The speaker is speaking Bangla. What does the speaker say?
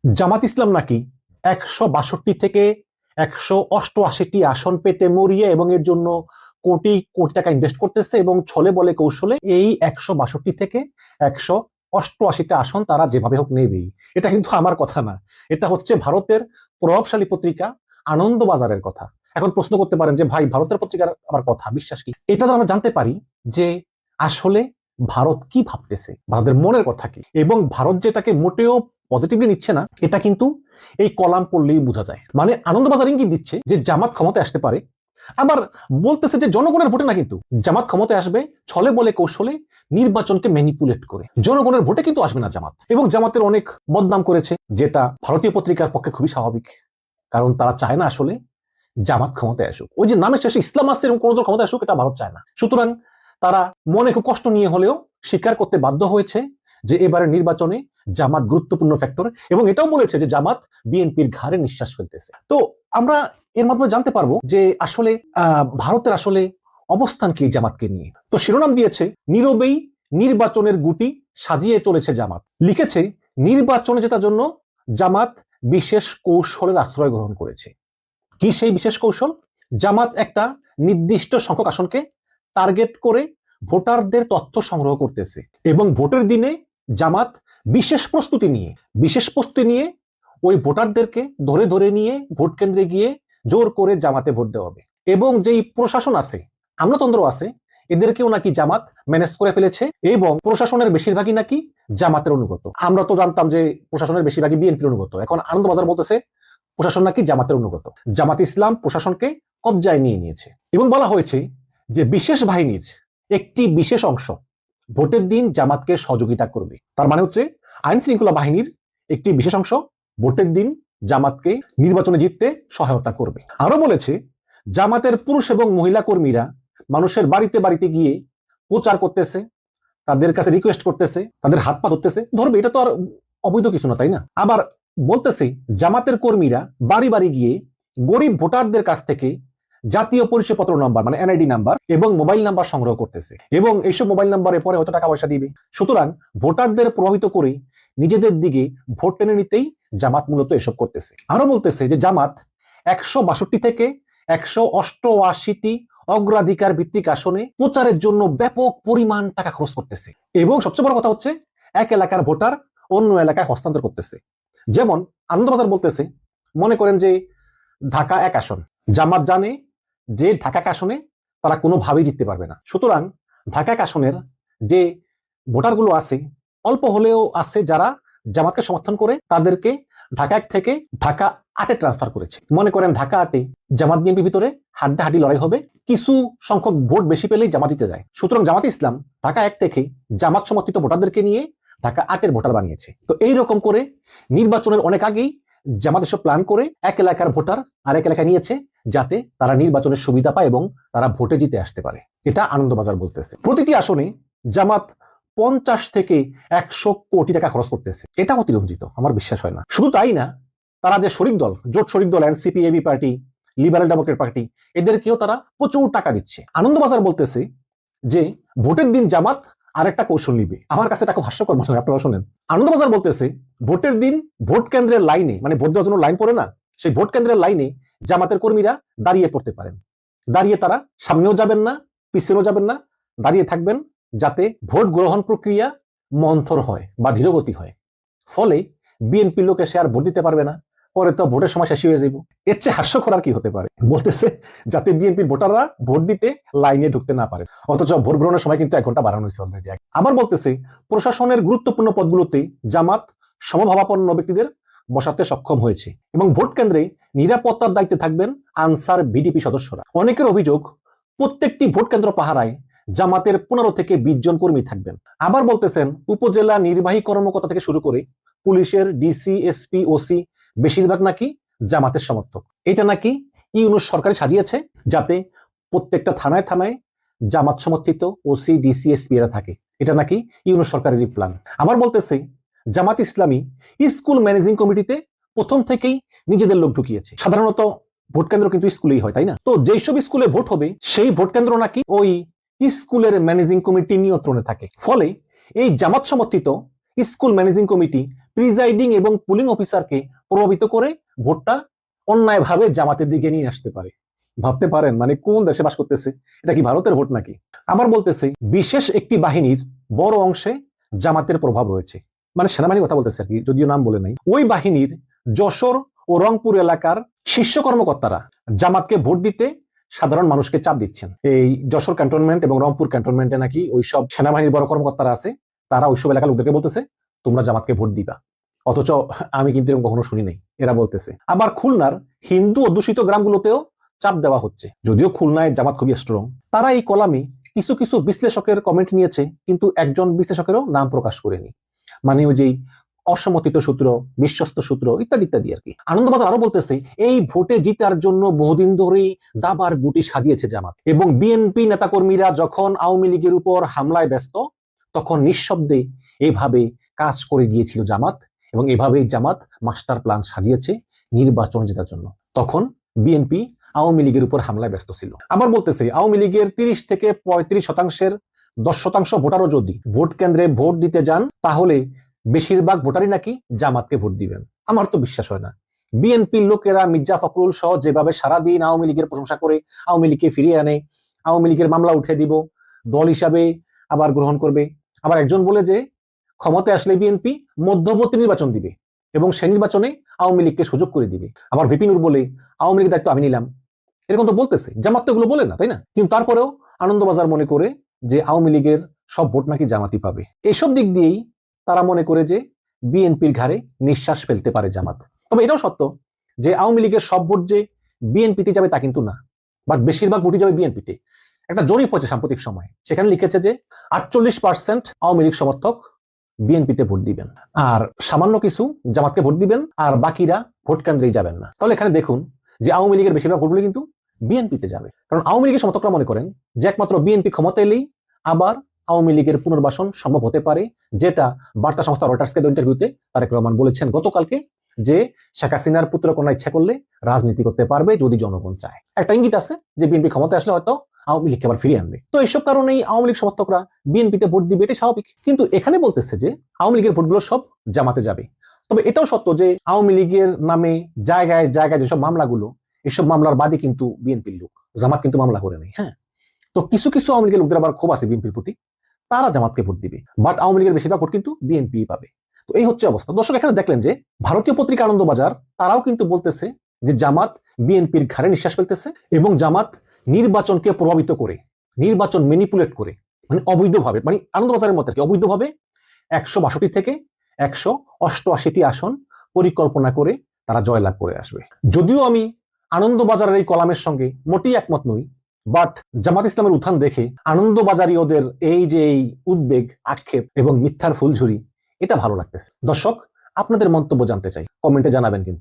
জামাত ইসলাম নাকি ১৬২ থেকে ১৮৮টি আসন পেতে মরিয়ে এবং এর জন্য কোটি কোটি টাকা ইনভেস্ট করতেছে এবং ছলে বলে কৌশলে এই ১৬২ থেকে ১৮৮টা আসন তারা যেভাবে হোক নেবেই। এটা কিন্তু আমার কথা না, এটা হচ্ছে ভারতের প্রভাবশালী পত্রিকা আনন্দবাজারের কথা। এখন প্রশ্ন করতে পারেন যে ভাই, ভারতের পত্রিকার আবার কথা বিশ্বাস কি? এটা তো আমরা জানতে পারি যে আসলে ভারত কি ভাবতেছে, ভারতের মনের কথা কি, এবং ভারত যেটাকে মোটেও পজিটিভলি নিচ্ছে না এটা কিন্তু এই কলাম পড়লেই বোঝা যায়। মানে আনন্দবাজার ইঙ্গিত দিচ্ছে যে জামাত ক্ষমতায় আসতে পারে, আবার বলতেছে যে জনগণের ভোটে না, কিন্তু জামাত ক্ষমতায় আসবে ছলে বলে কৌশলে, নির্বাচনকে ম্যানিপুলেট করে। জনগণের ভোটে কিন্তু আসবে না জামাত, এবং জামাতের অনেক বদনাম করেছে, যেটা ভারতীয় পত্রিকার পক্ষে খুবই স্বাভাবিক, কারণ তারা চায় না আসলে জামাত ক্ষমতায় আসুক। ওই যে নামের শেষে ইসলাম আসছে এবং কোন দল ক্ষমতায় আসুক, এটা ভারত চায় না। সুতরাং তারা মনে খুব কষ্ট নিয়ে হলেও স্বীকার করতে বাধ্য হয়েছে যে এবারের নির্বাচনে জামাত গুরুত্বপূর্ণ ফ্যাক্টর, এবং এটাও বলেছে যে জামাত বিএনপির ঘাড়ে নিঃশ্বাস ফেলতেছে। তো আমরা এর মাধ্যমে জানতে পারবো যে আসলে ভারতের আসলে অবস্থান কি জামাতকে নিয়ে। তো শিরোনাম দিয়েছে নীরবেই নির্বাচনের গুটি সাজিয়ে চলেছে জামাত, লিখেছে নির্বাচনে জেতার জন্য জামাত বিশেষ কৌশলের আশ্রয় গ্রহণ করেছে। কি সেই বিশেষ কৌশল? জামাত একটা নির্দিষ্ট সংখ্যক আসনকে টার্গেট করে ভোটারদের তথ্য সংগ্রহ করতেছে, এবং ভোটের দিনে জামাত বিশেষ প্রস্তুতি নিয়ে ওই ভোটারদেরকে ধরে ধরে নিয়ে ভোট কেন্দ্রে গিয়ে জোর করে জামাতে ভোট দেওয়া হবে। এবং যেই প্রশাসন আছে, আমলাতন্ত্র আছে, এদেরকেও নাকি জামাত ম্যানেজ করে ফেলেছে, এবং প্রশাসনের বেশিরভাগই নাকি জামাতের অনুগত। আমরা তো জানতাম যে প্রশাসনের বেশিরভাগই বিএনপির অনুগত, এখন আনন্দবাজার বলতেছে প্রশাসন নাকি জামাতের অনুগত। জামাত ইসলাম প্রশাসনকে কবজায় নিয়ে নিয়েছে, এবং বলা হয়েছে যে বিশেষ বাহিনীর একটি বিশেষ অংশ ভোটের দিন জামাতকে সহযোগিতা করবে। তার মানে হচ্ছে আইন শৃঙ্খলা বাহিনীর একটি বিশেষ অংশ ভোটের দিন জামাতকে নির্বাচনে জিততে সহায়তা করবে। আরো বলেছে জামাতের পুরুষ এবং মহিলা কর্মীরা মানুষের বাড়িতে বাড়িতে গিয়ে প্রচার করতেছে, তাদের কাছে রিকোয়েস্ট করতেছে, তাদের হাত পা ধরতেছে, ধরবে, এটা তো আর অবৈধ কিছু না, তাই না? আবার বলতেছে জামাতের কর্মীরা বাড়ি বাড়ি গিয়ে গরিব ভোটারদের কাছ থেকে জাতীয় পরিচয়পত্র নাম্বার মানে এনআইডি নাম্বার এবং মোবাইল নাম্বার সংগ্রহ করতেছে, এবং এইসব মোবাইল নাম্বারে পরে হয়তো টাকা পয়সা দিবে। সুতরাং ভোটারদের প্রভাবিত করে নিজেদের দিকে ভোট টেনে নিতেই জামাত মূলত এসব করতেছে। আরো বলতেছে যে জামাত ১৬২ থেকে ১৮৮টি অগ্রাধিকার ভিত্তিক আসনে প্রচারের জন্য ব্যাপক পরিমাণ টাকা খরচ করতেছে, এবং সবচেয়ে বড় কথা হচ্ছে এক এলাকার ভোটার অন্য এলাকায় হস্তান্তর করতেছে। যেমন আনন্দবাজার বলতেছে, মনে করেন যে ঢাকা ১ আসন, জামাত জানে যে ঢাকা ১ আসনে তারা কোনোভাবেই জিততে পারবে না। সুতরাং ঢাকা ১ আসনের যে ভোটারগুলো আছে, অল্প হলেও আছে যারা জামাতকে সমর্থন করে, তাদেরকে ঢাকা ১ থেকে ঢাকা ৮-এ ট্রান্সফার করেছে। মনে করেন ঢাকা ৮-এ জামাত বিএনপির ভিতরে হাড্ডাহাড্ডি লড়াই হবে, কিছু সংখ্যক ভোট বেশি পেলেই জামাত জিতে যায়। সুতরাং জামাত ইসলাম ঢাকা ১ থেকে জামাত সমর্থিত ভোটারদেরকে নিয়ে ঢাকা ৮-এর ভোটার বানিয়েছে। তো এইরকম করে নির্বাচনের অনেক আগেই জামাত এসব প্ল্যান করে এক এলাকার ভোটার আরেক এলাকায় নিয়েছে, যাতে তারা নির্বাচনের সুবিধা পায় এবং তারা ভোটে জিতে আসতে পারে। এটা আনন্দবাজার বলতেছে। প্রতিটি আসনে জামাত ৫০ থেকে ১০০ কোটি টাকা খরচ করতেছে, এটা অতিরঞ্জিত, আমার বিশ্বাস হয় না। শুধু তাই না, তারা যে শরিক দল, জোট শরিক দল NCP, AB party, liberal democrat party, এদেরকেও তারা প্রচুর টাকা দিচ্ছে। আনন্দবাজার বলতেছে যে ভোটের দিন জামাত আরেকটা কৌশল নিবে। আমার কাছে এটা খুব হাস্যকর মনে হয়, আপনারা শোনেন। আনন্দবাজার বলতেছে ভোটের দিন ভোট কেন্দ্রের লাইনে, মানে ভোট দেওয়ার জন্য লাইন পড়ে না, সেই ভোট কেন্দ্রের লাইনে জামাতের কর্মীরা দাঁড়িয়ে পড়তে পারেন। দাঁড়িয়ে তারা সামনেও যাবেন না, পিছনেও যাবেন না, দাঁড়িয়ে থাকবেন, যাতে ভোট গ্রহণ প্রক্রিয়া মন্থর হয় বা ধীরগতি হয়। ফলে বিএনপি লোক এসে আর ভোট দিতে পারবে না, পরে তো ভোটের সময় শেষ হয়ে যাইব। এর চেয়ে হাস্যকর আর কি হতে পারে? বলতেছে যাতে বিএনপির ভোটাররা ভোট দিতে লাইনে ঢুকতে না পারে, অথচ ভোট গ্রহণের সময় কিন্তু ১ ঘন্টা বাড়ানো হয়েছে অলরেডি। আবার বলতেছে প্রশাসনের গুরুত্বপূর্ণ পদগুলোতে জামাত সমভাবাপন্ন ব্যক্তিদের বসাতে সক্ষম হয়েছে, এবং ভোট কেন্দ্রে নিরাপত্তার দায়িত্বে থাকবেন আনসার ভিডিপি সদস্যরা। অনেকের অভিযোগ প্রত্যেকটি ভোট কেন্দ্র পাহারায় জামাতের ১৫ থেকে ২০ জন কর্মী থাকবেন। আবার বলতেছেন উপজেলা নির্বাহী কর্মকর্তা থেকে শুরু করে পুলিশের ডিসি, এসপি, ওসি বেশিরভাগ নাকি জামাতের সমর্থক। এটা নাকি ইউনূস সরকার সাজিয়েছে, যাতে প্রত্যেকটা থানায় থানায় জামাত সমর্থিত ওসি, ডিসি, এসপি এরা থাকে। এটা নাকি ইউনূস সরকারেরই প্ল্যান। আবার বলতেছে জামাত ইসলামী স্কুল ম্যানেজিং কমিটিতে প্রথম থেকেই নিজেদের লোক ঢুকিয়েছে। সাধারণত ভোট কেন্দ্র কিন্তু স্কুলেই হয়, তাই না? তো যেসব স্কুলে ভোট হবে সেই ভোট কেন্দ্র নাকি ওই স্কুলের ম্যানেজিং কমিটি নিয়ন্ত্রণে থাকে। ফলে এই জামাত সমর্থিত স্কুল ম্যানেজিং কমিটি প্রিজাইডিং এবং পুলিং অফিসারকে প্রভাবিত করে ভোটটা অন্যায়ভাবে জামাতের দিকে নিয়ে আসতে পারে। ভাবতে পারেন মানে কোন দেশে বাস করতেছে, এটা কি ভারতের ভোট নাকি? আবার বলতেছে বিশেষ একটি বাহিনীর বড় অংশে জামাতের প্রভাব রয়েছে, মানে সেনাবাহিনীর কথা বলতেছে আর কি, যদিও নাম বলে নাই। ওই বাহিনীর যশোর ও রংপুর এলাকার শীর্ষ কর্মকর্তারা জামাতকে ভোট দিতে সাধারণ মানুষকে চাপ দিচ্ছেন। এই যশোর ক্যান্টনমেন্ট এবং রংপুর ক্যান্টনমেন্টে নাকি ওইসব সেনাবাহিনীর বড় কর্মকর্তারা আছে, তারা ওইসব এলাকার লোকদেরকে বলতেছে তোমরা জামাতকে ভোট দিবা। অথচ আমি কিন্তু এরকম কখনো শুনি নাই, এরা বলতেছে। আবার খুলনার হিন্দু অধ্যুষিত গ্রামগুলোতেও চাপ দেওয়া হচ্ছে, যদিও খুলনায় জামাত খুবই স্ট্রং। তারা এই কলামে কিছু কিছু বিশ্লেষকের কমেন্ট নিয়েছে, কিন্তু একজন বিশ্লেষকেরও নাম প্রকাশ করেনি, মানে ওই যে অসমর্থিত সূত্র, বিশ্বস্ত সূত্র ইত্যাদি ইত্যাদি আর কি। আনন্দবাজার আরো বলতেছে এই ভোটে জিতার জন্য বহুদিন ধরেই দাবার গুটি সাজিয়েছে জামাত, এবং বিএনপি নেতাকর্মীরা যখন আওয়ামী লীগের উপর হামলায় ব্যস্ত তখন নিঃশব্দে এভাবে কাজ করে গিয়েছিল জামাত, এবং এভাবেই জামাত মাস্টার প্ল্যান সাজিয়েছে নির্বাচন জেতার জন্য। তখন বিএনপি আওয়ামী লীগের উপর হামলায় ব্যস্ত ছিল। আবার বলতেছে আওয়ামী লীগের 30 থেকে 35% 10% ভোটারও যদি ভোট কেন্দ্রে ভোট দিতে যান তাহলে বেশিরভাগ ভোটারই নাকি জামাতকে ভোট দিবেন। আমার তো বিশ্বাস হয় না। বিএনপির লোকেরা মির্জা ফখরুল সহ যেভাবে সারাদিন আওয়ামী লীগের প্রশংসা করে আওয়ামী লীগকে ফিরিয়ে আনে, আওয়ামী লীগের মামলা উঠে দিব, দল হিসাবে আবার গ্রহণ করবে। আবার একজন বলে যে ক্ষমতায় আসলে বিএনপি মধ্যবর্তী নির্বাচন দিবে এবং সেই নির্বাচনে আওয়ামী লীগকে সুযোগ করে দিবে। আবার ভিপি নূর বলে আওয়ামী লীগের দায়িত্ব আমি নিলাম, এরকম তো বলতেছে। জামাত তো এগুলো বলে না, তাই না? কিন্তু তারপরেও আনন্দবাজার মনে করে যে আওয়ামী লীগের সব ভোট নাকি জামাতই পাবে। এইসব দিক দিয়েই তারা মনে করে যে বিএনপির ঘাড়ে নিঃশ্বাস ফেলতে পারে জামাত। তবে এটাও সত্য যে আওয়ামী লীগের সব ভোট যে বিএনপিতে যাবে তা কিন্তু না, বাট বেশিরভাগ ভোটই যাবে বিএনপিতে। একটা জরিপ হয়েছে সাম্প্রতিক সময়ে, সেখানে লিখেছে যে 48% আওয়ামী লীগ সমর্থক বিএনপিতে ভোট দিবেন, আর সামান্য কিছু জামাতকে ভোট দিবেন, আর বাকিরা ভোট কেন্দ্রেই যাবেন না। তাহলে এখানে দেখুন যে আওয়ামী লীগের বেশিরভাগ ভোটগুলো কিন্তু বিএনপিতে যাবে, কারণ আওয়ামী লীগের সমর্থকরা মনে করেন যে একমাত্র বিএনপি ক্ষমতা এলেই আবার আওয়ামী লীগের পুনর্বাসন সম্ভব হতে পারে, যেটা বার্তা সংস্থা রয়টার্সকে ইন্টারভিউতে তারেক রহমান বলেছেন গতকালকে, যে শেখ হাসিনার পুত্রকন্যা ইচ্ছা করলে রাজনীতি করতে পারবে যদি জনগণ চায়। একটা ইঙ্গিত আছে যে বিএনপি ক্ষমতায় আসলে হয়তো আওয়ামী লীগকে আবার ফিরিয়ে আনবে। তো এইসব কারণেই আওয়ামী লীগ সমর্থকরা বিএনপিতে ভোট দিবে, এটাই স্বাভাবিক। কিন্তু এখানে বলতেছে যে আওয়ামী লীগের ভোটগুলো সব জামাতে যাবে। তবে এটাও সত্য যে আওয়ামী লীগের নামে জায়গায় জায়গায় যেসব মামলাগুলো, এসব মামলার বাদী কিন্তু বিএনপির লোক, জামাত কিন্তু মামলা করে নেই। হ্যাঁ, তো কিছু কিছু আওয়ামী লীগের লোকদের আবার ক্ষোভ আছে বিএনপির প্রতি, তারা জামাতকে ভোট দিবে, বাট আওয়ামী লীগের বেশিরভাগ ভোট কিন্তু বিএনপি পাবে। তো এই হচ্ছে অবস্থা। দর্শক এখানে দেখলেন যে ভারতীয় পত্রিকা আনন্দবাজার তারাও কিন্তু বলতেছে যে জামাত বিএনপির ঘাড়ে নিঃশ্বাস ফেলতেছে, এবং জামাত নির্বাচনকে প্রভাবিত করে, নির্বাচন ম্যানিপুলেট করে, মানে অবৈধভাবে, মানে আনন্দবাজারের মতে অবৈধভাবে 162 থেকে 188টি আসন পরিকল্পনা করে তারা জয়লাভ করে আসবে। যদিও আমি আনন্দবাজারের এই কলামের সঙ্গে মোটেই একমত নই, বাট জামাত ইসলামের উত্থান দেখে আনন্দবাজারীয়দের এই যে এই উদ্বেগ, আক্ষেপ এবং মিথ্যার ফুলঝুরি, এটা ভালো লাগতেছে। দর্শক আপনাদের মন্তব্য জানতে চাই, কমেন্টে জানাবেন কিন্তু।